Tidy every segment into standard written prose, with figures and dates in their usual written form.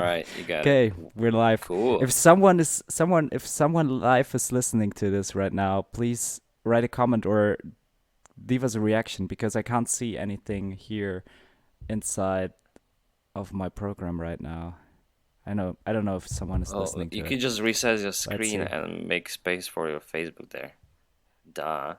right, you got it. Okay, we're live. Cool. If someone live is listening to this right now, please write a comment or leave us a reaction because I can't see anything here inside of my program right now. I don't know if someone is Oh, listening you to it. could just resize your Let's screen see. and make space for your Facebook there. Duh.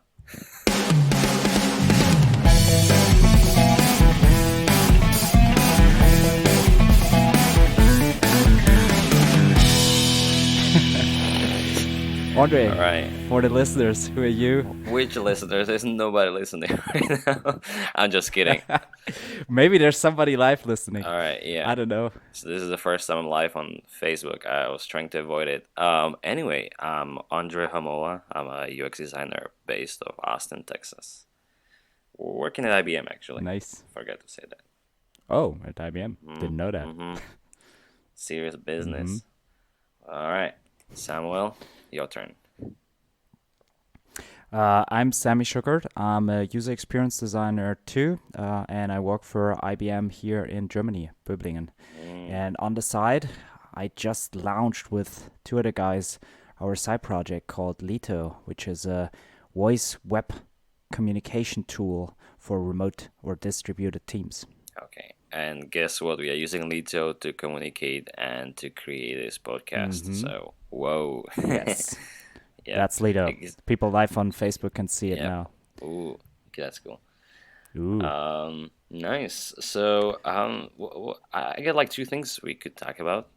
All Andre, right. for the listeners, who are you? Which listeners? There's nobody listening right now. I'm just kidding. Maybe there's somebody live listening. All right, yeah. I don't know. So this is the first time I'm live on Facebook. I was trying to avoid it. Anyway, I'm Andre Hamola. I'm a UX designer based of Austin, Texas. Working at IBM actually. Nice. Forgot to say that. Oh, at IBM. Mm, Didn't know that. mm-hmm. Serious hmm business. All right, Samuel, your turn. I'm Sammy Schuckert. I'm a user experience designer too, and I work for IBM here in Germany, Böblingen. Mm, And on the side, I just launched with two other guys our side project called Lito, which is a voice web communication tool for remote or distributed teams. okay. And guess what? We are using Lito to communicate and to create this podcast. hmm So, whoa. Yes, Yeah. that's Lito. People live on Facebook can see it Yep. now. Ooh, okay, that's cool. Ooh, Nice. So, I got like two things we could talk about.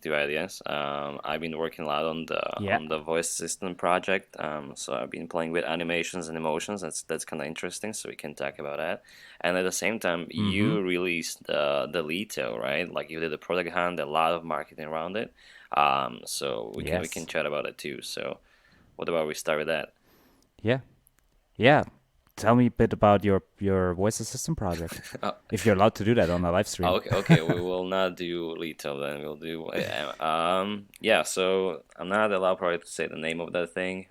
Two ideas. I've been working a lot on yeah. the voice assistant project. So I've been playing with animations and emotions. That's kind of interesting. So we can talk about that. And at the same time, hmm you released the Lito, right? Like you did a product hunt, a lot of marketing around it. So we can Yes. chat about it too. So what about we start with that? Yeah. Yeah. Tell me a bit about your voice assistant project. If you're allowed to do that on a live stream. Okay, okay, we will not do Lito then. We'll do yeah. So I'm not allowed probably to say the name of that thing.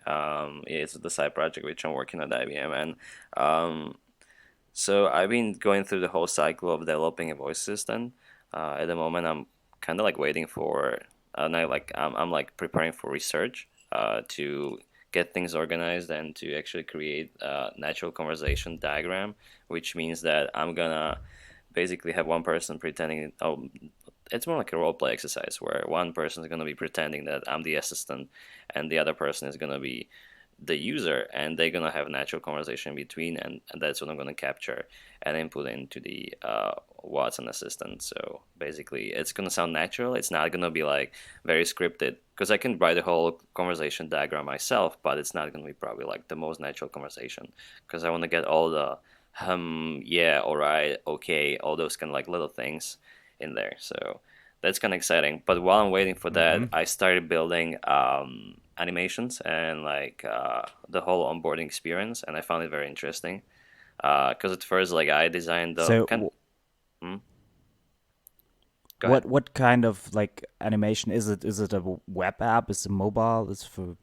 It's the side project which I'm working at IBM, and so I've been going through the whole cycle of developing a voice system. At the moment, I'm kind of like waiting for, no, like I'm like preparing for research, to get things organized and to actually create a natural conversation diagram, which means that I'm gonna basically have one person pretending. Oh, it's more like a role play exercise where one person is gonna be pretending that I'm the assistant, and the other person is gonna be the user, and they're gonna have natural conversation in between, and that's what I'm gonna capture and input into the Watson assistant. So basically, it's gonna sound natural. It's not gonna be like very scripted because I can write a whole conversation diagram myself, but it's not gonna be probably like the most natural conversation because I want to get all the yeah, all right, okay, all those kind of like little things in there. So that's kind of exciting. But while I'm waiting for that, hmm I started building animations and like the whole onboarding experience, and I found it very interesting. Because at first, like I designed the So kind. Hmm? Go ahead. what kind of like animation is it? Is it a web app? Is it mobile? Is it for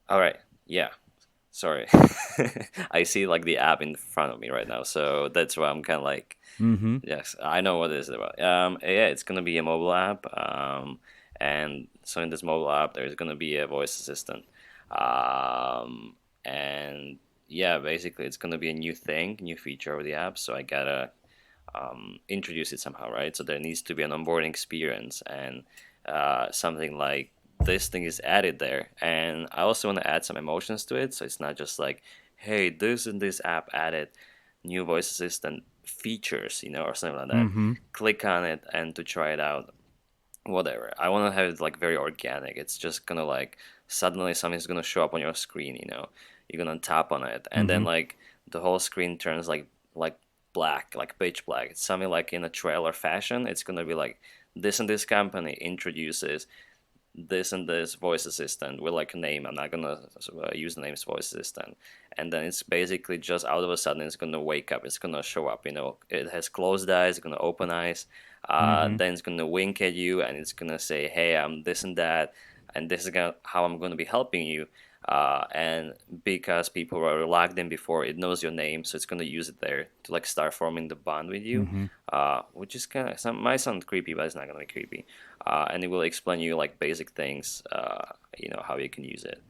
All right. Yeah. Sorry. I see like the app in front of me right now, so that's why I'm kind of like, hmm yes, I know what it is about. Yeah, it's gonna be a mobile app. And so in this mobile app, there's gonna be a voice assistant. And yeah, basically, it's gonna be a new thing, new feature of the app. So I gotta introduce it somehow, right? So there needs to be an onboarding experience and something like this thing is added there. And I also want to add some emotions to it, so it's not just like, hey, this and this app added new voice assistant features, or something like that. hmm Click on it and to try it out, whatever. I want to have it like very organic. It's just gonna like suddenly something's gonna show up on your screen. You're gonna tap on it, and then hmm like the whole screen turns like black, like pitch black. It's something like in a trailer fashion. It's gonna be like this and this company introduces this and this voice assistant with like a name. I'm not gonna use the name's voice assistant, and then it's basically just out of a sudden it's gonna wake up. It's gonna show up. It has closed eyes. It's gonna open eyes. hmm Then it's gonna wink at you, and it's gonna say, "Hey, I'm this and that, and this is how I'm gonna be helping you." And because people were logged in before, it knows your name, so it's gonna use it there to like start forming the bond with you, Mm-hmm. which is kind of might sound creepy, but it's not gonna be creepy. And it will explain you like basic things, how you can use it.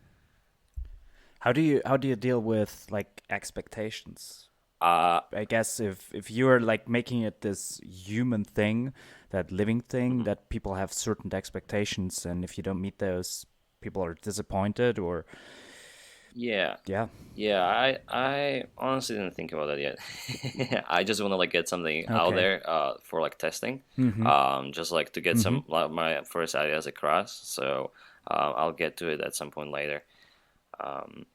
How do you deal with like expectations? Uh, I guess if you're like making it this human thing, that living thing, mhm. that people have certain expectations, and if you don't meet those, people are disappointed, or Yeah, yeah. yeah. I honestly didn't think about that yet. I just want to like get something out Okay. there for like testing, Mm-hmm. just like to get Mm-hmm. some like, my first ideas across. So I'll get to it at some point later. Um,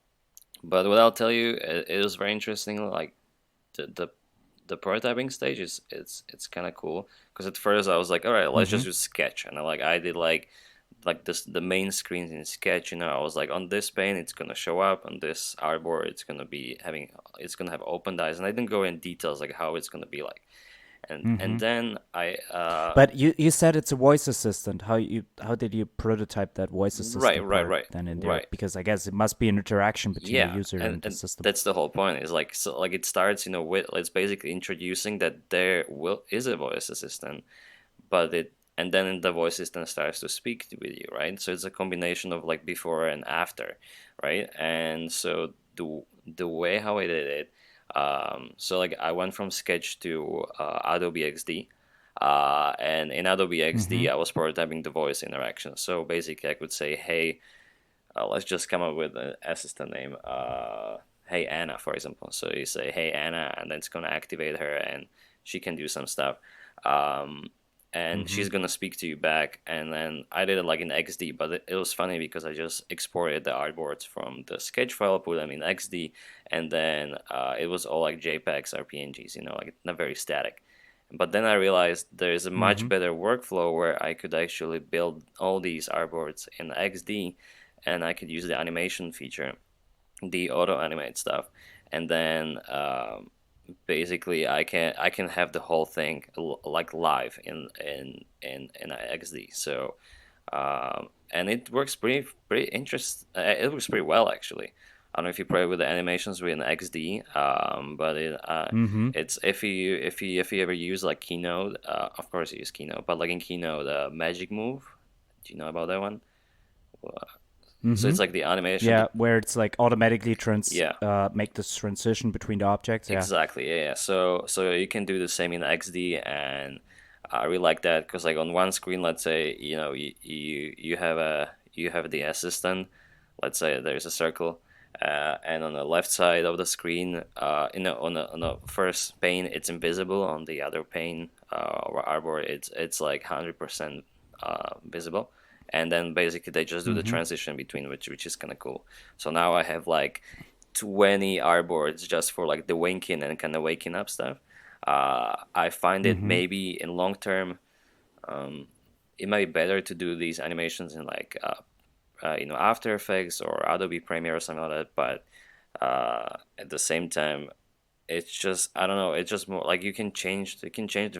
but what I'll tell you, it was very interesting. Like the the, the prototyping stage is it's kind of cool because at first I was like, all right, let's Mm-hmm. just use Sketch, and I did like this the main screens in Sketch. I was like, on this pane it's gonna show up, on this artboard it's gonna have open dies, and I didn't go in details like how it's gonna be like. And Mm-hmm. then But you said it's a voice assistant. How did you prototype that voice right, assistant right, part right, then in there? right. Because I guess it must be an interaction between the Yeah, user and and the system. that's the whole point. Is like so like it starts with it's basically introducing that there will is a voice assistant, but it and then the voice system starts to speak with you, right? So it's a combination of like before and after, right? And so the way how I did it, so like I went from Sketch to Adobe XD. And in Adobe Mm-hmm. XD, I was prototyping the voice interaction. So basically, I could say, "Hey, let's just come up with an assistant name. Hey Anna, for example. So you say Hey Anna, and then it's gonna activate her, and she can do some stuff. Um, and Mm-hmm. she's gonna speak to you back. And then I did it like in XD, but it was funny because I just exported the artboards from the sketch file, put them in XD, and then it was all like JPEGs or PNGs, like not very static. But then I realized there's a much Mm-hmm. better workflow where I could actually build all these artboards in XD, and I could use the animation feature, the auto animate stuff, and then basically I can have the whole thing like live in XD. So and it works pretty interest. It works pretty well actually. I don't know if you play with the animations with an XD, but Mm-hmm. it's if you ever use like Keynote, of course you use Keynote, but like in Keynote, Magic Move, do you know about that one? So Mm-hmm. it's like the animation. Yeah, where it's like automatically Yeah, make this transition between the objects. Yeah. exactly. Yeah, yeah. So you can do the same in XD, and I really like that because like on one screen, let's say you have the assistant. Let's say there's a circle, and on the left side of the screen, on the first pane, it's invisible. On the other pane or artboard, it's like 100% visible. And then basically they just do the Mm-hmm. transition between which is kind of cool. So now I have like 20 artboards just for like the winking and kind of waking up stuff. I find it Mm-hmm. maybe in long term, um, it might be better to do these animations in like After Effects or Adobe Premiere or something like that. But at the same time, it's just I don't know. It's just more like you can change the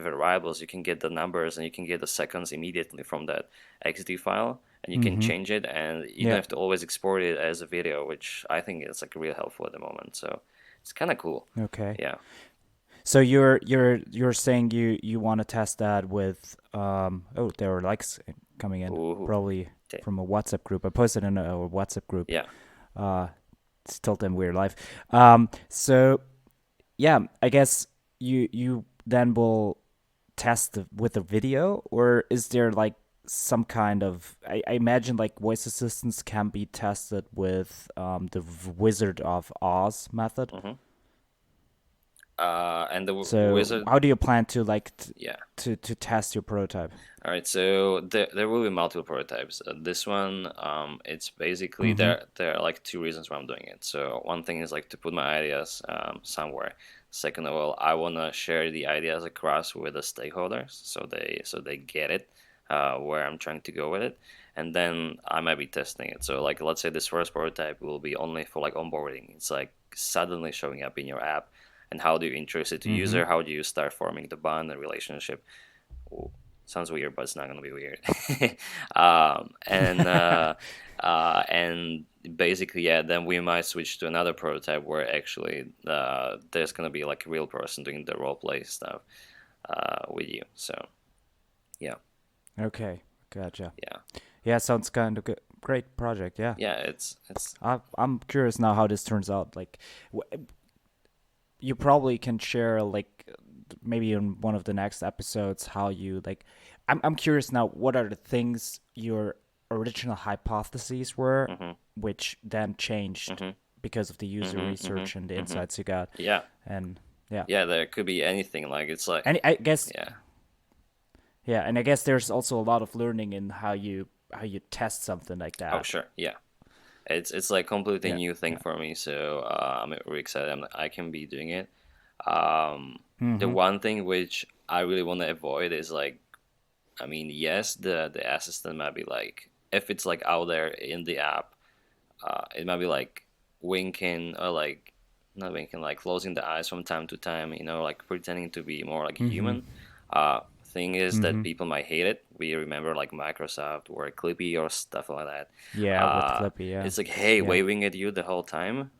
variables. You can get the numbers and you can get the seconds immediately from that XD file, and you can Mm-hmm. change it, and you don't Yeah. have to always export it as a video, which I think is like real helpful at the moment. So it's kind of cool. Okay. Yeah. So you're saying you want to test that with oh, there are likes coming in, Ooh. probably from a WhatsApp group. I posted in a WhatsApp group. Yeah. Uh it's Tilt and We're Live. So yeah, I guess you then will test with the video, or is there like some kind of I imagine like voice assistants can be tested with the Wizard of Oz method. hmm and the So wizard. how do you plan to like Yeah. to test your prototype? All right, so there will be multiple prototypes. This one, it's basically Mm-hmm. there are like two reasons why I'm doing it. So one thing is like to put my ideas somewhere. Second of all, I wanna share the ideas across with the stakeholders, so they get it, where I'm trying to go with it, and then I might be testing it. So like let's say this first prototype will be only for like onboarding. It's like suddenly showing up in your app, and how do you introduce it to Mm-hmm. user? How do you start forming the bond and relationship? Sounds weird, but it's not gonna be weird. And basically, yeah, then we might switch to another prototype where actually there's gonna be like a real person doing the role play stuff with you. So yeah, Okay, gotcha. yeah, Yeah, sounds kind of good. Great project. Yeah, yeah. It's I'm curious now how this turns out. Like, you probably can share like maybe in one of the next episodes how you like. I'm curious now. What are the things your original hypotheses were, mm-hmm, which then changed mm-hmm, because of the user mm-hmm, research and the mm-hmm, mm-hmm. insights you got? Yeah, And yeah, yeah. There could be anything. Like it's like and I guess yeah. yeah, and I guess there's also a lot of learning in how you test something like Oh that. sure, yeah. It's like completely Yeah, new thing yeah. for me. So I'm really excited. I can be doing it. The Mm-hmm. one thing which I really want to avoid is like, I mean, yes, the assistant might be like, if it's like out there in the app, it might be like winking or like not winking, like closing the eyes from time to time, like pretending to be more like Mm-hmm. human. Thing is that Mm-hmm. people might hate it. We remember like Microsoft or Clippy or stuff like that. Yeah, with Clippy. Yeah, It's like, hey, yeah. waving at you the whole time.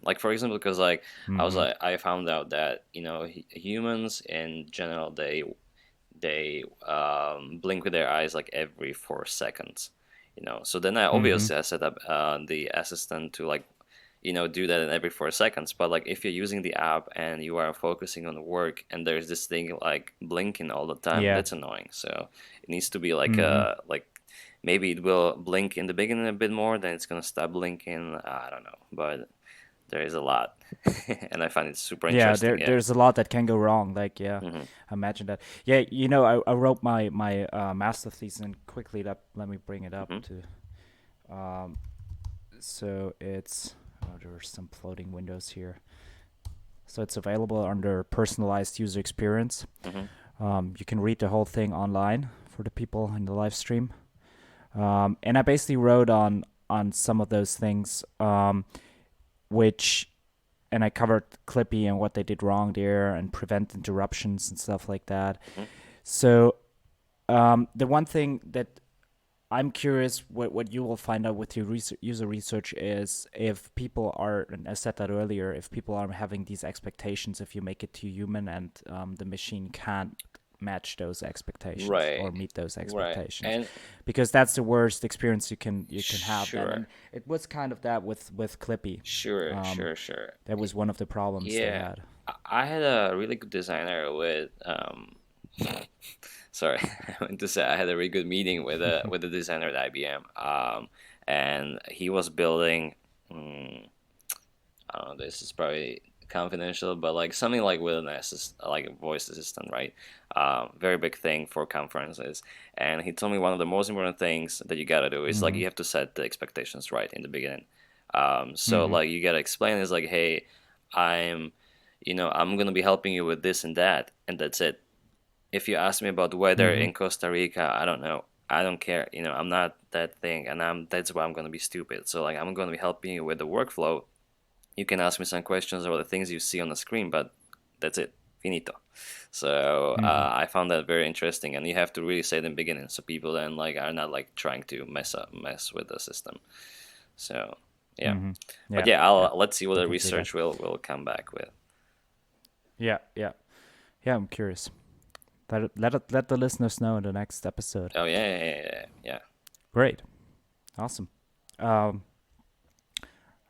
Like for example, because like Mm-hmm. I found out that humans in general they blink with their eyes like every 4 seconds. So then I Mm-hmm. obviously I set up the assistant to like do that in every 4 seconds. But like if you're using the app and you are focusing on the work and there's this thing like blinking all the time, Yeah. that's annoying. So it needs to be like Mm-hmm. maybe it will blink in the beginning a bit more, then it's gonna stop blinking. I don't know, but there is a lot, and I find it super Yeah, interesting. there Yeah. there's a lot that can go wrong. Like, yeah, Hmm. imagine that. Yeah, I wrote my master thesis, and quickly let me bring it up Hmm. to um so it's there's some floating windows here. So it's available under personalized user experience. Hmm. You can read the whole thing online for the people in the live stream. And I basically wrote on some of those things, which and I covered Clippy and what they did wrong there and prevent interruptions and stuff like that. Hmm. So the one thing that I'm curious what you will find out with your user research is if people are, and I said that earlier, if people are having these expectations, if you make it too human and the machine can't match those expectations or Right. meet those Right. expectations, And because that's the worst experience you can have then. sure. And it was kind of that with Clippy. Sure. Um, Sure. Sure. that was one of the problems they Yeah. had. I had a really good designer with sorry, I meant to say I had a really good meeting with a designer at IBM. And he was building. mm, I don't know. This is probably confidential, but like something like with an like a voice assistant, right? Very big thing for conferences. And he told me one of the most important things that you gotta do is like Mm-hmm. you have to set the expectations right in the beginning. So Mm-hmm. like you gotta explain is like, hey, I'm, I'm gonna be helping you with this and that, and that's it. If you ask me about weather Mm-hmm. in Costa Rica, I don't know. I don't care. I'm not that thing, and that's why I'm gonna be stupid. So like I'm gonna be helping you with the workflow. You can ask me some questions about the things you see on the screen, but that's it. Finito. So Mm-hmm. I found that very interesting, and you have to really say it in the beginning, so people then like are not like trying to mess with the system. So yeah, Mm-hmm. but Yeah. yeah, Yeah. let's see what I the can see that. research will come back with. Yeah. Yeah. Yeah. I'm curious. Let the listeners know in the next episode. Oh yeah, yeah, yeah, yeah. Yeah. Great. Awesome. Um,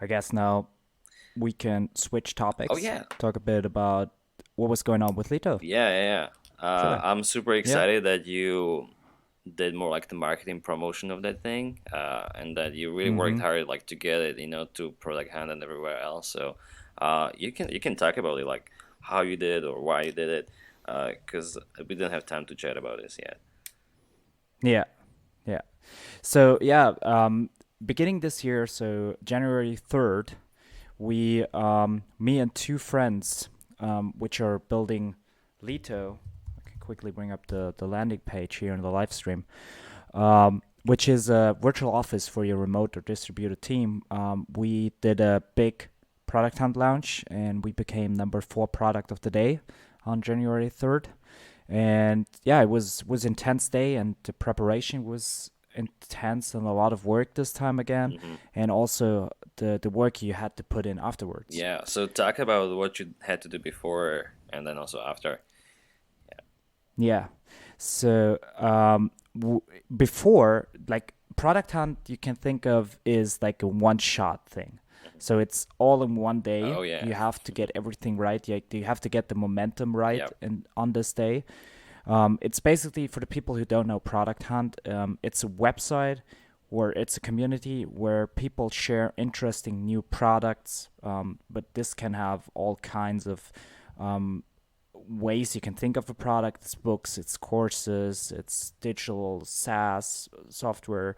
I guess now we can switch Oh topics. yeah, Talk a bit about what was going on with Lito. yeah, yeah, yeah. Sure. I'm super Yeah. excited that you did more like the marketing promotion of that thing, and that you really worked Mm-hmm. hard like to get it, to Product Hunt and everywhere else. So, you can talk about it, like how you did or why you did it, because we didn't have time to chat about this yet. Yeah. Yeah. So yeah, beginning this year, so January 3rd, me and two friends, which are building Lito. I can quickly bring up the landing page here in the live stream, which is a virtual office for your remote or distributed team. We did a big product hunt launch, and we became number 4 product of the day on January 3rd. And yeah, it was intense day, and the preparation was intense and a lot of work this time again, Hmm. and also the work you had to put in afterwards. Yeah. So talk about what you had to do before and then also after. Yeah. So before, like product hunt, you can think of is like a one shot thing. Mhm. So it's all in one day. Oh yeah. You have to get everything right. You have to get the momentum right Yep. and on this day. It's basically for the people who don't know Product Hunt. It's a website where it's a community where people share interesting new products. But this can have all kinds of um, ways you can think of a product. It's books, it's courses, it's digital SaaS software,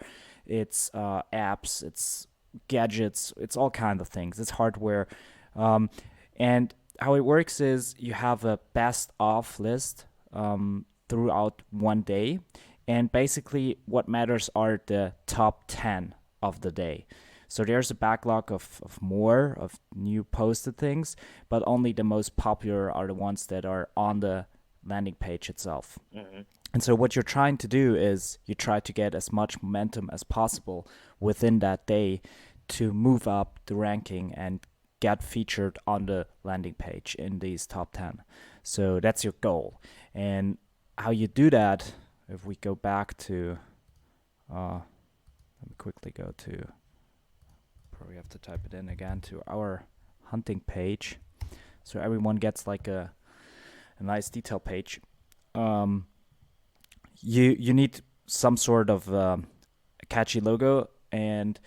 it's apps, it's gadgets, it's all kinds of things. It's hardware, um, and how it works is you have a best of list throughout one day, and basically what matters are the top 10 of the day. So there's a backlog of more of new posted things, but only the most popular are the ones that are on the landing page itself. Hmm. And so what you're trying to do is you try to get as much momentum as possible within that day to move up the ranking and get featured on the landing page in these top 10. So that's your goal. And how you do that, if we go back to, let me quickly go to, probably have to type it in again, to our hunting page. So everyone gets like a nice detail page. Um, you need some sort of catchy logo, and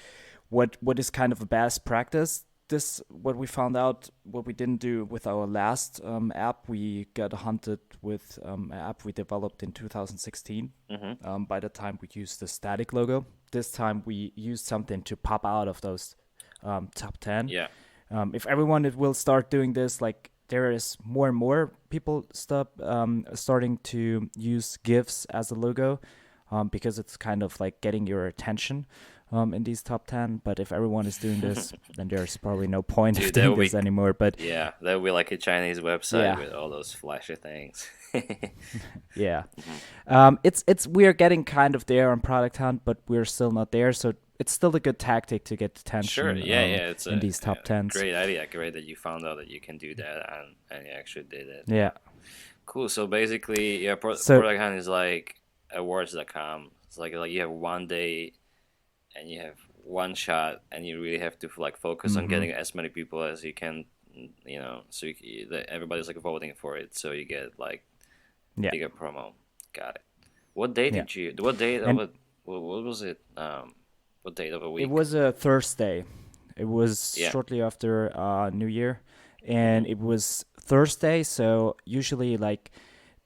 what is kind of a best practice. This what we found out, what we didn't do with our last app. We got hunted with an app we developed in 2016. Hmm. By the time we used the static logo, this time we used something to pop out of those top 10. Yeah. If everyone will start doing this, like there is more and more people starting to use GIFs as a logo, because it's kind of like getting your attention in these top 10. But if everyone is doing this, then there's probably no point of Dude, that doing would this be anymore. But yeah, that would be like a Chinese website yeah, with all those flashy things. yeah. Hmm. It's we are getting kind of there on Product Hunt, but we're still not there. So it's still a good tactic to get Sure. attention Yeah, yeah, it's in a these top tens. great idea. Great that you found out that you can do that and you actually did it. Yeah. Yeah. Cool. So basically, yeah, So product hunt is like awards.com. It's like you have one day and you have one shot and you really have to like focus on mhm. getting as many people as you can, so that everybody's like voting for it so you get like Yeah. bigger promo. Got it. What day Yeah. did you what day of And it what was it what date of a it week? was a Thursday. It was Yeah. shortly after New Year, Mm-hmm. and it was Thursday. So usually, like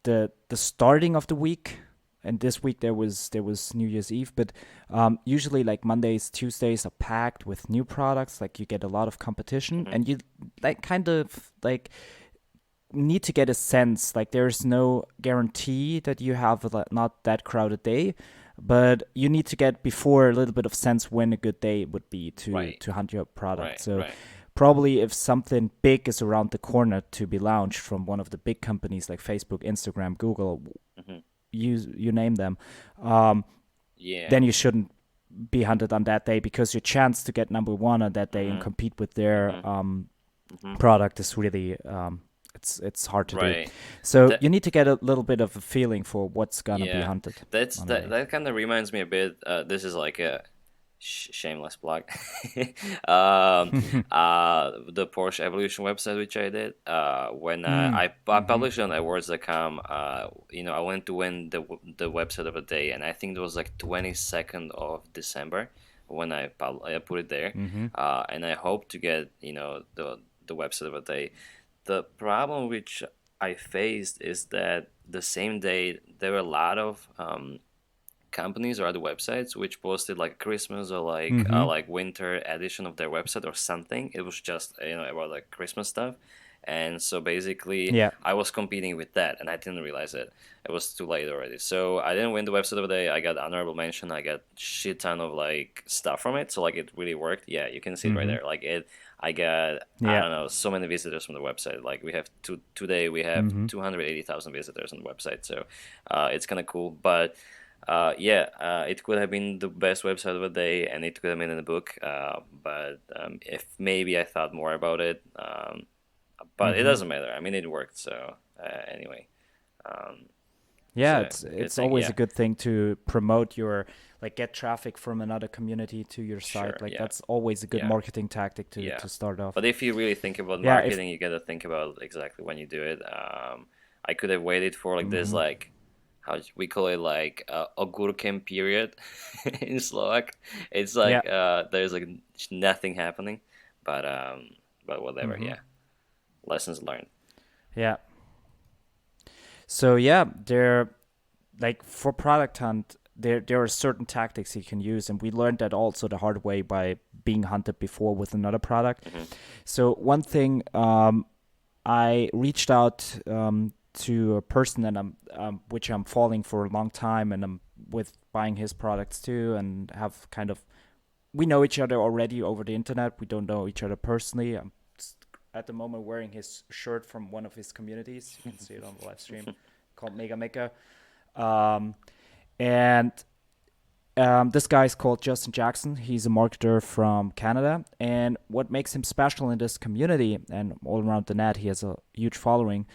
the starting of the week, and this week there was New Year's Eve, but usually like Mondays, Tuesdays are packed with new products. Like you get a lot of competition, Mm-hmm. and you like kind of like need to get a sense. Like there's no guarantee that you have not that crowded day, but you need to get before a little bit of sense when a good day would be to Right. hunt your product. Right. So Right. probably if something big is around the corner to be launched from one of the big companies like Facebook, Instagram, Google, Mm-hmm. you name them, um, Yeah. then you shouldn't be hunted on that day, because your chance to get number one on that day and Mm-hmm. compete with their Mm-hmm. Mm-hmm. product is really it's hard to do. Right. So That you need to get a little bit of a feeling for what's gonna be yeah. hunted That's on a that day. that kind of reminds me a bit. This is like a shameless plug. The Porsche Evolution website which I did. When Mm. I Mm-hmm. published on awards.com. I wanted to win the website of the day, and I think it was like 22nd of December when I put it there. Mm-hmm. And I hope to get the website of the day. The problem which I faced is that the same day there were a lot of companies or other websites which posted like Christmas or Mm-hmm. like winter edition of their website or something. It was just about like Christmas stuff, and so basically Yeah. I was competing with that, and I didn't realize it. It was too late already. So I didn't win the website of the day. I got honorable mention. I got shit ton of like stuff from it. So like it really worked. Yeah, you can see it right Mm-hmm. there. Like it. I got I Yeah. don't know so many visitors from the website. Like we have today we have Mm-hmm. 280,000 visitors on the website. So it's kind of cool, but Yeah, it could have been the best website of the day, and it could have been in the book. But if maybe I thought more about it, but it Mm-hmm. doesn't matter. I mean, it worked. So anyway, um, it's Yeah, a it's good it's thing. always Yeah, a good thing to promote your like get traffic from another community to your sure. site. Like Yeah, that's always a good yeah, marketing tactic yeah. to start off. But if you really think about Yeah, if marketing, you gotta think about exactly when you do it. I could have waited for like this, hmm like how we call it, like ogurkem period in Slovak. It's yeah. like there's like nothing happening, but whatever. hmm Yeah, lessons learned. Yeah. So yeah, there like for product hunt, there are certain tactics you can use, and we learned that also the hard way by being hunted before with another product. Hmm. So one thing, I reached out to a person and which I'm following for a long time, and I'm with buying his products too, and have kind of we know each other already over the internet. We don't know each other personally. I'm at the moment wearing his shirt from one of his communities. You can see it on the live stream called Mega Mega. Um, and this guy is called Justin Jackson. He's a marketer from Canada. And what makes him special in this community and all around the net, he has a huge following.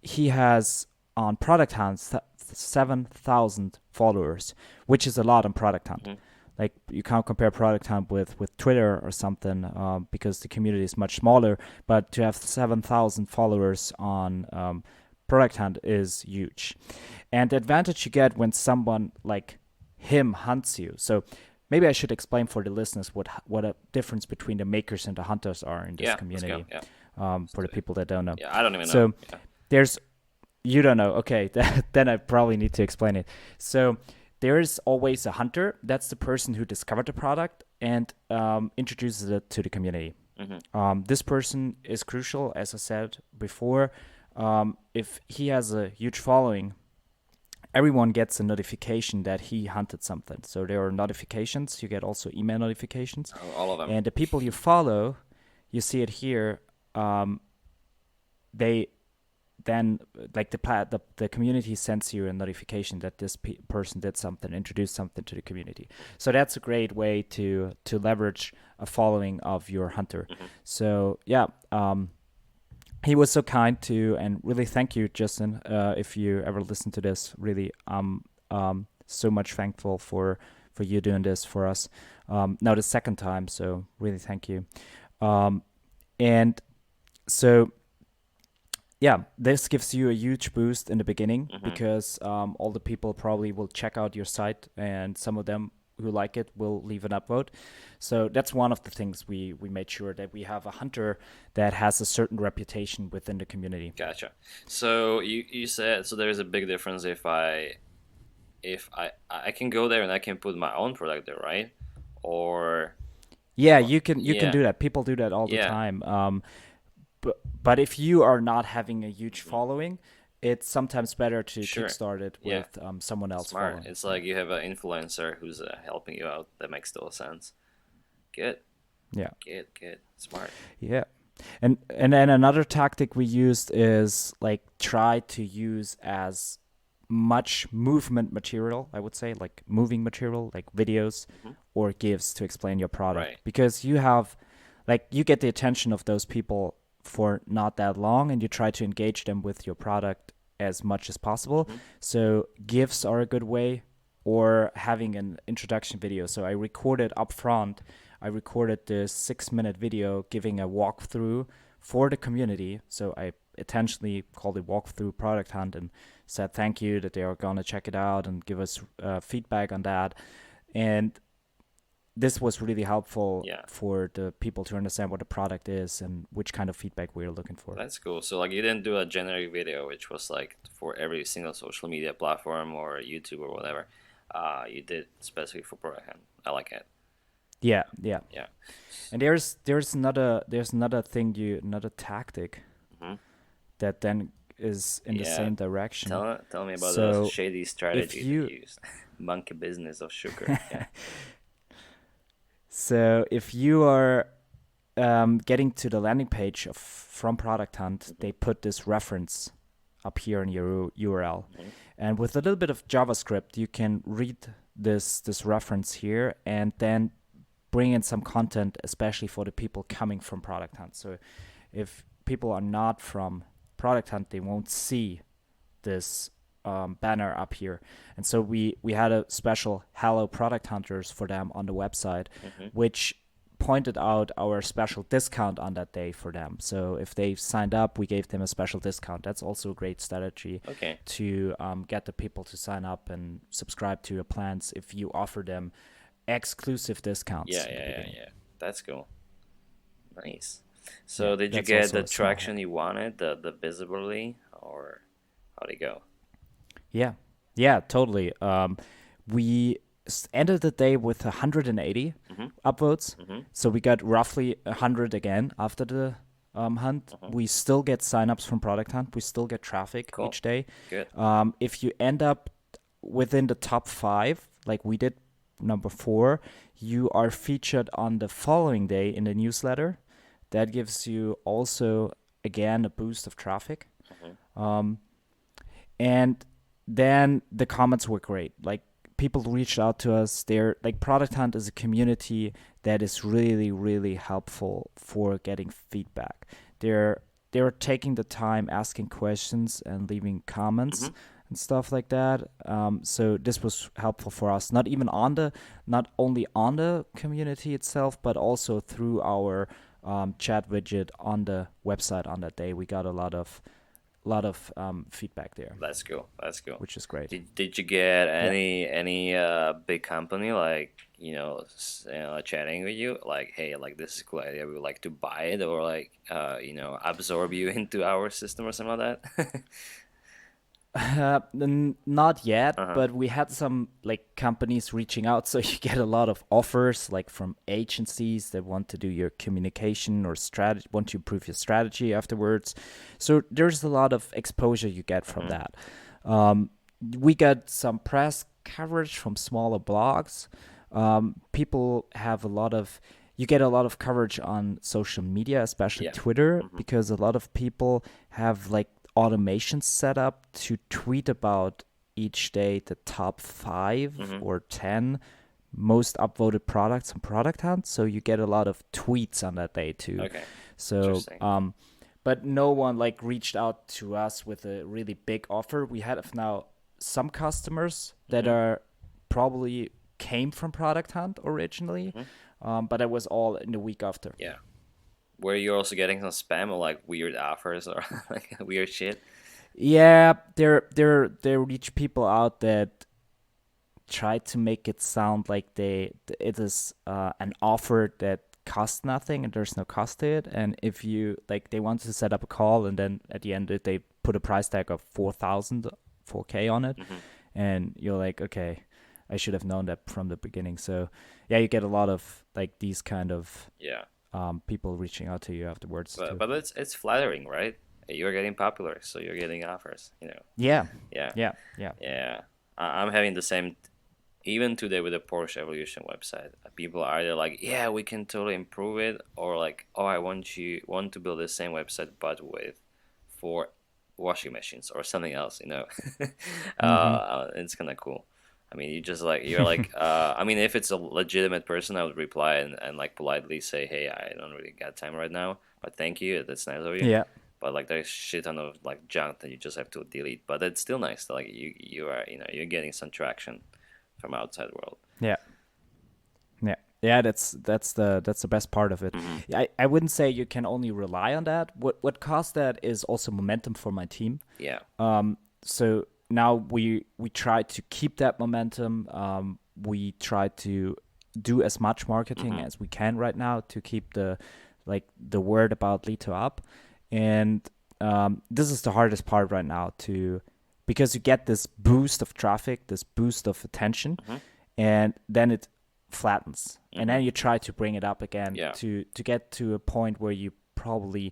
He has on Product Hunt 7,000 followers, which is a lot on Product Hunt. Hmm. Like you can't compare Product Hunt with Twitter or something because the community is much smaller. But to have 7,000 followers on Product Hunt is huge. And the advantage you get when someone like him hunts you. So maybe I should explain for the listeners what a difference between the makers and the hunters are in this Yeah, let's go. community. Yeah, For the people that don't know, yeah. I don't even know. so Yeah. there's you don't know. Okay, then I probably need to explain it. So there is always a hunter. That's the person who discovered the product and introduces it to the community. Hmm. This person is crucial, as I said before. If he has a huge following, everyone gets a notification that he hunted something. So there are notifications. You get also email notifications, Oh, all of them. and the people you follow, you see it here. They then like the community sends you a notification that this person did something, introduced something to the community. So that's a great way to leverage a following of your hunter. Hmm. So yeah, he was so kind to, and really thank you, Justin. If you ever listen to this, really, so much thankful for you doing this for us. Now the second time, so really thank you. Um, and so yeah, this gives you a huge boost in the beginning Hmm. because all the people probably will check out your site, and some of them who like it will leave an upvote. So that's one of the things we made sure that we have a hunter that has a certain reputation within the community. Gotcha. So you said so there's a big difference if I can go there and I can put my own product there, right? Or Yeah, or you can yeah, do that. People do that all the yeah, time. But if you are not having a huge hmm, following, it's sometimes better to sure, kickstart it yeah, with someone else smart. following. It's Yeah, like you have an influencer who's helping you out. That makes total sense. Good, yeah, good, smart. yeah. And then another tactic we used is like try to use as much movement material, I would say, like moving material, like videos Hmm. or GIFs to explain your product Right. because you have like you get the attention of those people for not that long and you try to engage them with your product as much as possible. Hmm. So GIFs are a good way or having an introduction video. So I recorded up front I recorded this 6 minute video giving a walkthrough for the community. So I intentionally called it walkthrough product hunt and said thank you that they are gonna check it out and give us feedback on that. And this was really helpful Yeah, for the people to understand what the product is and which kind of feedback we're looking for. that's cool. So like you didn't do a generic video, which was like for every single social media platform or YouTube or whatever. You did specifically for Broadhand. I like it. Yeah, yeah. Yeah. And there's another thing you another tactic Hmm. that then is in the Yeah. same direction. Tell me about the So shady if strategy that you you used. Monkey business of sugar. Yeah. so if you are getting to the landing page of from Product Hunt, Hmm. they put this reference up here in your URL. Hmm. And with a little bit of JavaScript, you can read this reference here and then bring in some content, especially for the people coming from Product Hunt. So if people are not from Product Hunt, they won't see this banner up here. And so we had a special Hello Product Hunters for them on the website, Hmm. which pointed out our special discount on that day for them. So if they signed up, we gave them a special discount. That's also a great strategy Okay. to get the people to sign up and subscribe to your plans if you offer them exclusive discounts Yeah, in the yeah, yeah, beginning. yeah. That's cool. Nice. Yeah, So did you that's get also the a small traction hack. you wanted, the visibility, or how'd it go? Yeah, yeah, totally. We ended the day with 180 Hmm. upvotes, Hmm. so we got roughly 100 again after the hunt. Hmm. We still get signups from Product Hunt. We still get traffic Cool. each day. Good. If you end up within the top five, like we did, number four, you are featured on the following day in the newsletter. That gives you also again a boost of traffic. Hmm. Um, and then the comments were great. Like people reached out to us. They're like Product Hunt is a community that is really, really helpful for getting feedback. They're they're taking the time asking questions and leaving comments Hmm. and stuff like that. So this was helpful for us, not only on the community itself, but also through our chat widget on the website on that day. We got a lot of feedback there, That's cool. That's cool. which is great. Did you get Yeah. any big company like chatting with you like, hey, like this is a cool idea, we would like to buy it, or like absorb you into our system or something like that? Not yet, Uh-huh. but we had some like companies reaching out, so you get a lot of offers like from agencies that want to do your communication or strategy, want to improve your strategy afterwards. So there's a lot of exposure you get from Hmm. that. Um, we got some press coverage from smaller blogs. People have a lot of You get a lot of coverage on social media, especially Yeah. Twitter, Hmm. because a lot of people have like automations set up to tweet about each day the top 5 Hmm. or 10 most upvoted products on Product Hunt. So you get a lot of tweets on that day too. Okay. So, Interesting. but no one like reached out to us with a really big offer. We have now some customers that Hmm. are probably came from Product Hunt originally, Hmm. but it was all in the week after. Yeah. Were you also getting some spam or like weird offers or like weird shit? Yeah, there reach people out that try to make it sound like it is an offer that costs nothing and there's no cost to it. And if you like, they want to set up a call and then at the end they put a price tag of 4,000, 4K on it, Hmm. and you're like, okay, I should have known that from the beginning. So yeah, you get a lot of like these kind of Yeah. people reaching out to you afterwards But too. it's flattering, right? You're getting popular, so you're getting offers. Yeah, Yeah. yeah, yeah. Yeah. I'm having the same even today with the Porsche Evolution website. People are either like, yeah, we can totally improve it, or like, oh, I want to build the same website but with for washing machines or something else. Mm-hmm. It's kind of cool. I mean, you're like, I mean, if it's a legitimate person, I would reply and like politely say, hey, I don't really got time right now, but thank you, that's nice of you. Yeah, But like there's shit ton of like junk that you just have to delete. But it's still nice. Like you are you're getting some traction from outside world. yeah. Yeah. Yeah, that's the best part of it. Hmm. I wouldn't say you can only rely on that. What caused that is also momentum for my team. Yeah. So now we try to keep that momentum. We try to do as much marketing Hmm. as we can right now to keep the word about Lito up. And this is the hardest part right now to because you get this boost of traffic, this boost of attention, Hmm. and then it flattens, and Hmm. then you try to bring it up again Yeah. to get to a point where you probably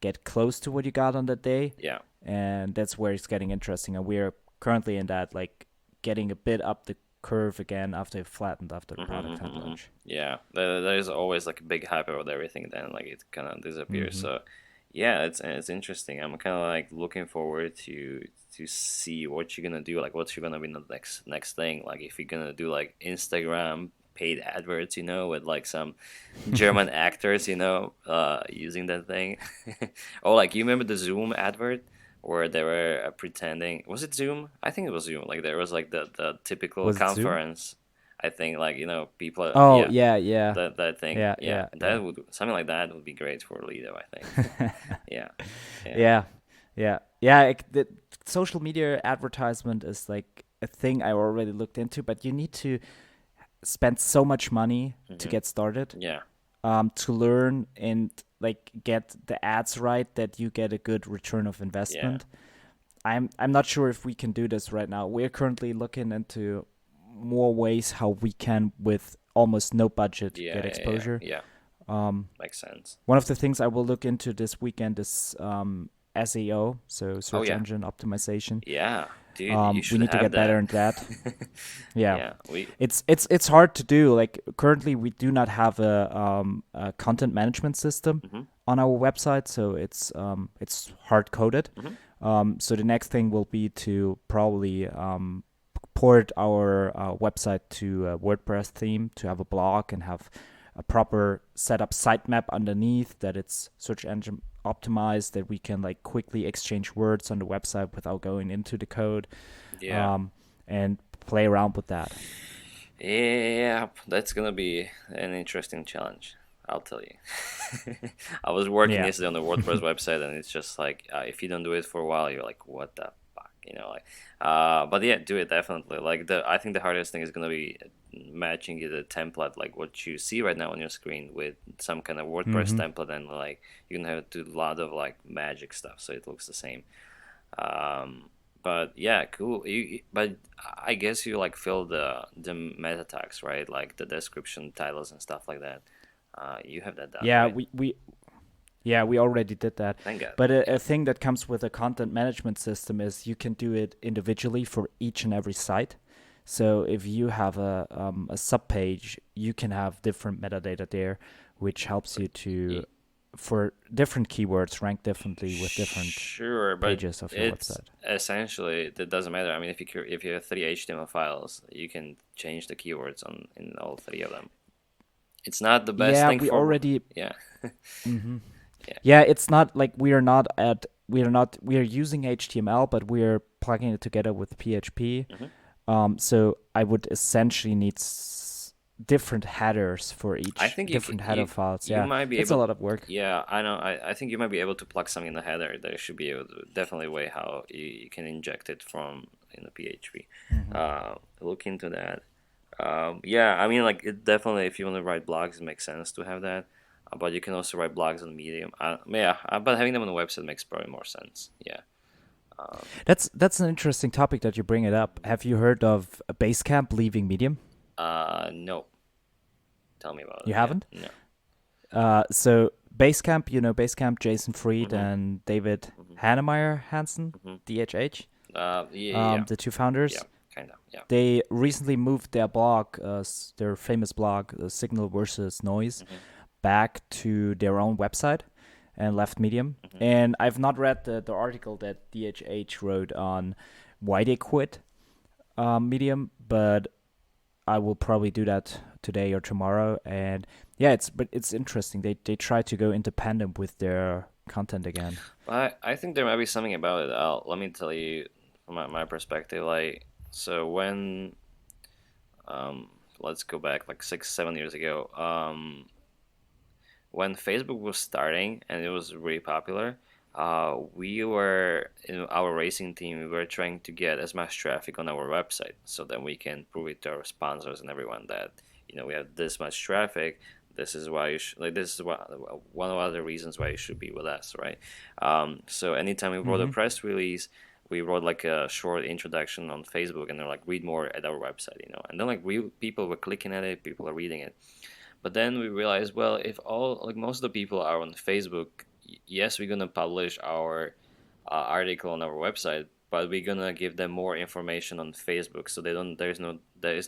get close to what you got on that day, Yeah. and that's where it's getting interesting. And we're currently in that, like getting a bit up the curve again after it flattened after the Hmm. Product Hunt Hmm. launch. Yeah. There's always like a big hype about everything. Then like it kind of disappears. Hmm. So yeah, it's interesting. I'm kind of like looking forward to see what you're gonna do. Like, what's gonna be the next thing. Like, if you're gonna do like Instagram paid adverts, with like some German actors, using that thing. Oh, like you remember the Zoom advert where they were pretending? Was it Zoom? I think it was Zoom. Like there was like the typical Was it Zoom? conference. I think like people. Oh Yeah, yeah, yeah, that thing. yeah, Yeah, yeah, that yeah. would something like that would be great for Lido. I think. Yeah, yeah, Yeah, yeah, yeah. The social media advertisement is like a thing I already looked into, but you need to spend so much money to hmm get started, yeah, to learn and like get the ads right that you get a good return of yeah, investment. I'm not sure if we can do this right now. We're currently looking into more ways how we can with almost no budget yeah, get yeah, yeah, exposure. yeah. Um, Makes sense. One of the things I will look into this weekend is SEO, so Oh search yeah, engine optimization. yeah, dude, you We should need to have get better that. at that. Yeah, Yeah, we. it's hard to do. Like currently, we do not have a content management system hmm on our website, so it's hard coded. hmm So the next thing will be to probably port our website to a WordPress theme to have a blog and have a proper setup sitemap underneath that it's search engine optimized, that we can like quickly exchange words on the website without going into the code, Yeah. um, and play around with that. Yeah, that's gonna be an interesting challenge. I'll tell you. I was working Yeah. yesterday on the WordPress website, and it's just like if you don't do it for a while, you're like, what the fuck, like. But yeah, do it definitely. Like I think the hardest thing is gonna be matching the template, like what you see right now on your screen, with some kind of WordPress hmm template, and like you're gonna have to do a lot of like magic stuff, so it looks the same. Um, but yeah, cool. But I guess you like fill the meta tags, right? Like the description, titles, and stuff like that. You have that done, Yeah, right? we already did that. Thank God. But Yeah. a thing that comes with a content management system is you can do it individually for each and every site. So if you have a sub page, you can have different metadata there, which helps you to Y- for different keywords rank differently with different Sure, but pages of your it's website. essentially it doesn't matter. I mean, if you have three HTML files, you can change the keywords on in all three of them. It's not the best Yeah, thing we for. already. Yeah. hmm Yeah. Yeah, it's not like we are using HTML, but we are plugging it together with PHP. hmm So I would essentially need different headers for I each think different header files. you Yeah, might be it's a able. lot of work. Yeah, I know. I think you might be able to plug something in the header. There should be definitely a way how you can inject it from in the PHP. hmm Look into that. Yeah, I mean, like it definitely. If you want to write blogs, it makes sense to have that. But you can also write blogs on Medium. Yeah, but having them on the website makes probably more sense. Yeah. Um, That's an interesting topic that you bring it up. Have you heard of Basecamp leaving Medium? no. Tell me about You it. Yeah. haven't? No. So Basecamp, Basecamp, Jason Fried Mhm. and David Mhm. Hannemeyer Hansen, Mhm. DHH, Yeah. Yeah. the two Yeah. founders. Kind of. Yeah. They recently moved their blog, their famous blog, Signal versus Noise, Mhm. back to their own website and left Medium. Mhm. And I've not read the article that DHH wrote on why they quit Medium, but I will probably do that today or tomorrow. And yeah, it's interesting. They try to go independent with their content again. I think there might be something about it. Let me tell you from my perspective. Like, so when um, let's go back like 6, 7 years ago. When Facebook was starting and it was really popular, we were in our racing team. We were trying to get as much traffic on our website so that we can prove it to our sponsors and everyone that we have this much traffic. This is why like this is one of the reasons why you should be with us, right? So anytime we wrote a Mm-hmm. press release, we wrote like a short introduction on Facebook, and they're like, read more at our website, and then like people were clicking at it, people are reading it. But then we realized, well, if all like most of the people are on Facebook, yes, we're gonna publish our article on our website, but we're gonna give them more information on Facebook, so they don't. There is no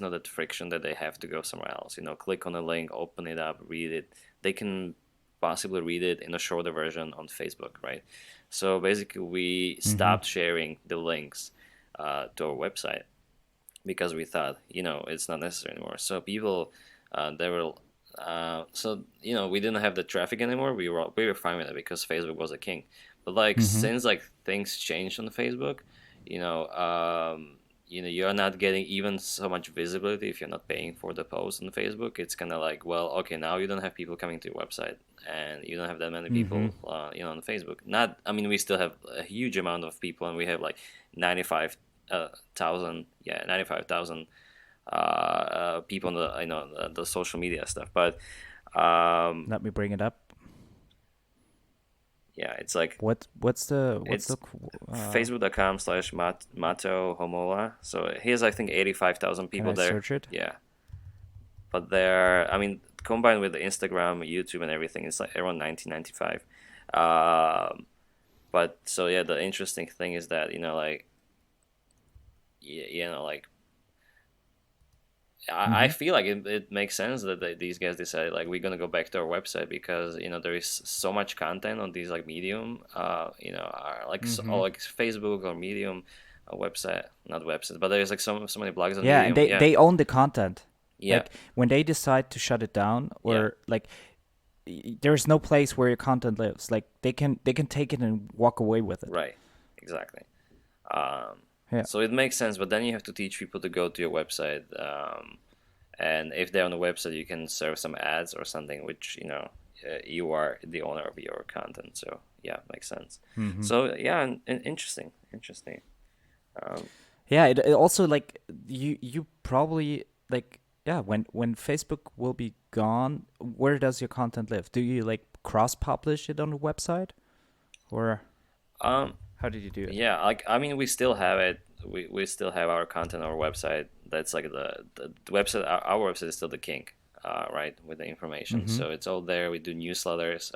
that friction that they have to go somewhere else. Click on a link, open it up, read it. They can. possibly read it in a shorter version on Facebook, right? So basically, we Mm-hmm. stopped sharing the links to our website because we thought, it's not necessary anymore. So people, they were, so we didn't have the traffic anymore. We were fine with it because Facebook was a king. But like Mm-hmm. since like things changed on Facebook, you know, um, you're not getting even so much visibility if you're not paying for the post on Facebook. It's kind of like, well, okay, now you don't have people coming to your website, and you don't have that many Mm-hmm. people, on Facebook. Not, I mean, we still have a huge amount of people, and we have like 95,000, yeah, 95,000 people on the social media stuff. But um, Let me bring it up. yeah, it's like What's it's the facebook.com/Mato Homola. So he has, I think, 85,000 can people I there. search it? Yeah, but they're, I mean, combined with the Instagram, YouTube, and everything, it's like around 1995. Um, but so yeah, the interesting thing is that like like I Mm-hmm. feel like it makes sense that these guys decided like we're gonna go back to our website because there is so much content on these like Medium, like Mm-hmm. or like Facebook or Medium, website, not website, but there's like so many blogs on Yeah, and Medium. they Yeah, they own the content. yeah, Like when they decide to shut it down, yeah, or like there's no place where your content lives. Like they can take it and walk away with it. right, exactly. Um, Yeah. so it makes sense, but then you have to teach people to go to your website. And if they're on the website, you can serve some ads or something, which you are the owner of your content. So yeah, makes sense. Mm-hmm. So yeah, interesting, interesting. Um, Yeah. It also like you probably like yeah when Facebook will be gone, where does your content live? Do you like cross publish it on the website, or um, how did you do it? yeah, like I mean, we still have it. We still have our content on our website. That's like the website. Our website is still the king, right, with the information. Mm-hmm. So it's all there. We do newsletters.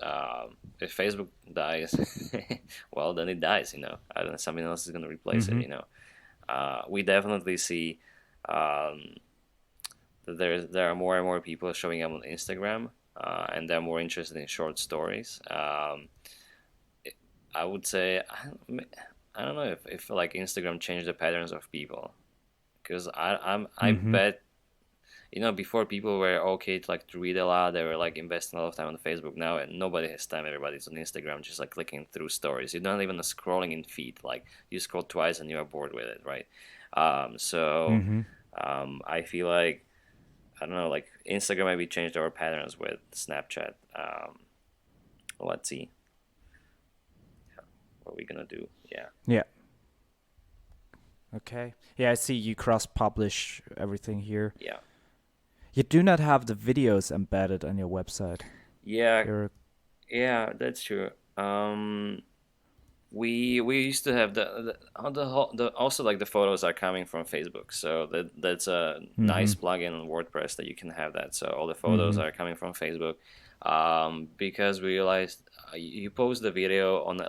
If Facebook dies, well, then it dies. I don't know. Something else is gonna replace it. Mm-hmm. We definitely see um, that there are more and more people showing up on Instagram, and they're more interested in short stories. I would say I don't know if like Instagram changed the patterns of people because I Mm-hmm. bet before people were okay to read a lot, they were like investing a lot of time on Facebook. Now nobody has time. Everybody's on Instagram just like clicking through stories. You're not even scrolling in feed. Like you scroll twice and you are bored with it, right? So Mm-hmm. I feel like I don't know, like Instagram maybe changed our patterns with Snapchat. Let's see what we're gonna do. Yeah, Yeah. Okay. Yeah, I see you cross publish everything here. yeah, You do not have the videos embedded on your website. yeah, You're yeah. That's true. We used to have also like the photos are coming from Facebook, so that's a mm-hmm. nice plugin on WordPress that you can have that. So all the photos Mm-hmm. are coming from Facebook, because we realized you post the video on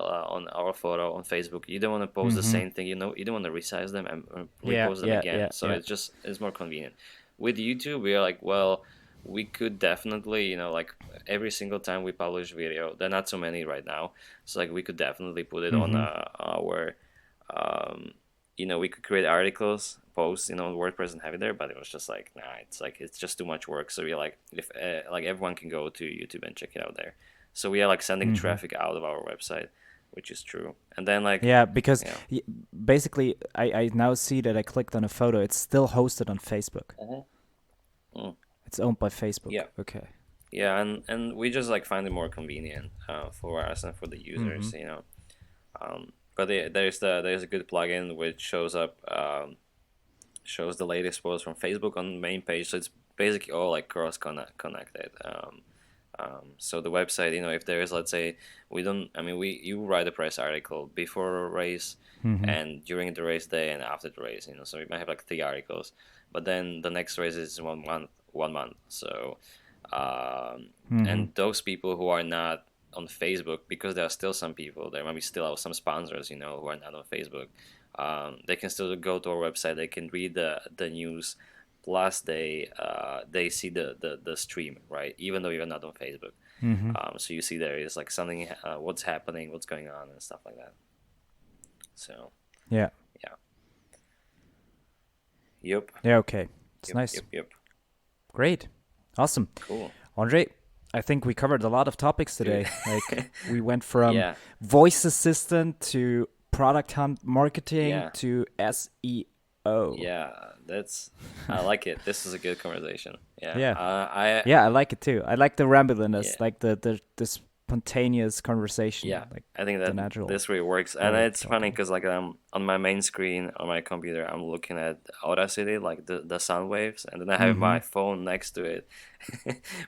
our photo on Facebook, you don't want to post the Mm-hmm. same thing, you don't want to resize them and Yeah, repost them yeah, again. yeah, So yeah. it's more convenient. With YouTube, we are like, well, we could definitely, like every single time we publish video, there are not so many right now, so like we could definitely put it on Mm-hmm. our, um, we could create articles, posts, on WordPress and have it there. But it was just like, nah, it's just too much work. So we like if like everyone can go to YouTube and check it out there. So we are like sending Mm-hmm. traffic out of our website, which is true. And then like, Yeah, because yeah. basically, I now see that I clicked on a photo. It's still hosted on Facebook. Mhm. Mm. It's owned by Facebook. Yeah, Okay. yeah, and we just like find it more convenient for us and for the Mm-hmm. users. But there's a good plugin which shows the latest posts from Facebook on the main page, so it's basically all like connected. So the website, if there is, let's say, we don't, I mean, you write a press article before a race Mm-hmm. and during the race day and after the race, so we might have like 3 articles, but then the next race is 1 month. So, Mm-hmm. and those people who are not on Facebook, because there are still some people, there might be still some sponsors, who are not on Facebook. They can still go to our website. They can read the news plus they see the stream, right? Even though you're not on Facebook. Mm-hmm. So you see there is like something, what's happening, what's going on, and stuff like that. So Yeah. yeah, yep, Yeah. Okay. It's yep, nice. yep, yep. Great. Awesome. Cool, Andre, I think we covered a lot of topics dude. today. Like we went from Yeah, voice assistant to product hunt marketing yeah, to SEO. yeah. I like it. This is a good conversation. Yeah, Yeah. I Yeah, I like it too. I like the rambliness, yeah. like the spontaneous conversation, Yeah, like I think the that natural this really works, way and of it's funny talking. because like on my main screen on my computer, I'm looking at Audacity, like the sound waves, and then I have Mm-hmm. my phone next to it,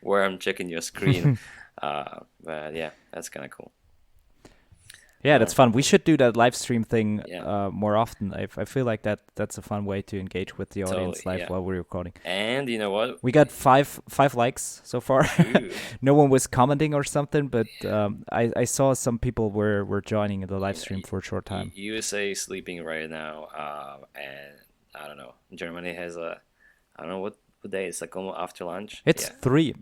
where I'm checking your screen. But yeah, that's kind of cool. Yeah, that's Well, fun. We should do that live stream thing yeah, more often. I feel like that's a fun way to engage with the audience totally, live yeah. while we're recording. And you know what? We got five likes so far. Ooh, No one was commenting or something, but yeah, I saw some people were joining the live yeah. stream for a short time. USA sleeping right now, and I don't know. Germany has I don't know what day it's like almost after lunch. It's Yeah. 3.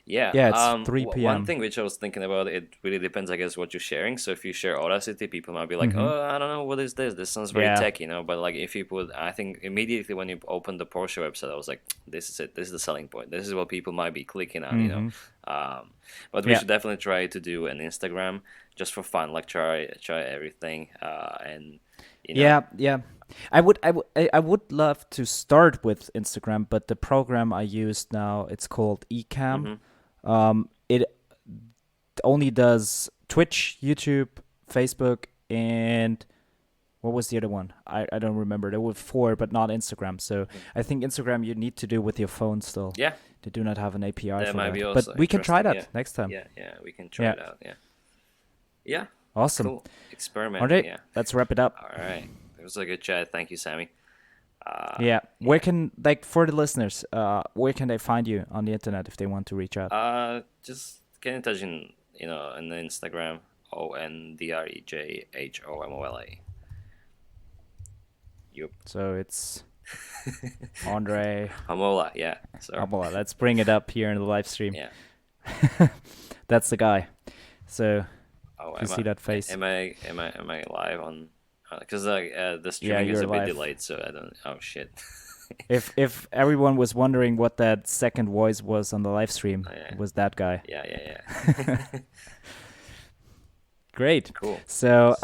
Yeah. Yeah, it's 3 One p.m. thing which I was thinking about, it really depends, I guess, what you're sharing. So if you share Audacity, people might be like, Mm-hmm. "Oh, I don't know, what is this? This sounds very Yeah. tech, you know." But like, if you put, I think immediately when you open the Porsche website, I was like, "This is it. This is the selling point. This is what people might be clicking on, you know." Mm-hmm. But we Yeah. should definitely try to do an Instagram just for fun, like try everything, and you know, Yeah, yeah. I would love to start with Instagram, but the program I use now, it's called Ecamm. hmm It only does Twitch, YouTube, Facebook, and what was the other one? I don't remember. There were 4, but not Instagram. So I think Instagram you need to do with your phone still. yeah, They do not have an API that for might be that. also But we can try interesting. Yeah, that next time. yeah, we can try Yeah. it out. Yeah, yeah. Awesome. Cool. Experimenting, Andre, yeah. let's wrap it up. All right. It was a good chat. Thank you, Sammy. Yeah. Where Yeah. can, like, for the listeners, where can they find you on the internet if they want to reach out? Just get in touch in the Instagram, ONDREJHOMOLA. Yup. So it's Andre Homola, yeah. So Abola. Let's bring it up here in the live stream. yeah. That's the guy. So Oh, if you see that face, am I live on? Because the yeah, streaming is you're a bit live. delayed, so I don't. Oh shit. If everyone was wondering what that second voice was on the live stream, Oh, yeah. it was that guy. Yeah. Great. Cool. So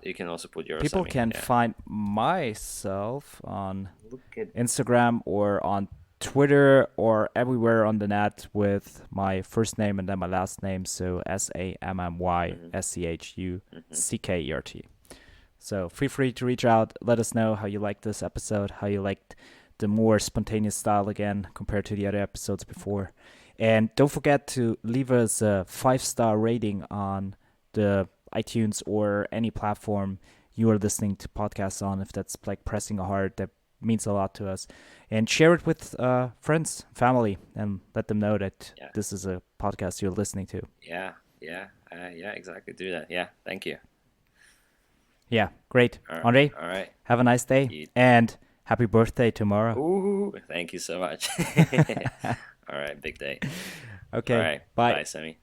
You can also put your people Sammy. can Yeah. find myself on Look at. Instagram or on Twitter or everywhere on the net with my first name and then my last name. So SAMMYSCHUCKERT. So feel free to reach out. Let us know how you liked this episode, how you liked the more spontaneous style again compared to the other episodes before. And don't forget to leave us a 5-star rating on the iTunes or any platform you are listening to podcasts on. If that's like pressing a heart, that means a lot to us. And share it with friends, family, and let them know that Yeah. this is a podcast you're listening to. Yeah. Exactly. Do that. Yeah. Thank you. Yeah, great. All right. Andre, All right. have a nice day. You- And happy birthday tomorrow. Ooh, thank you so much. All right, big day. Okay, All right, bye. bye, Sammy.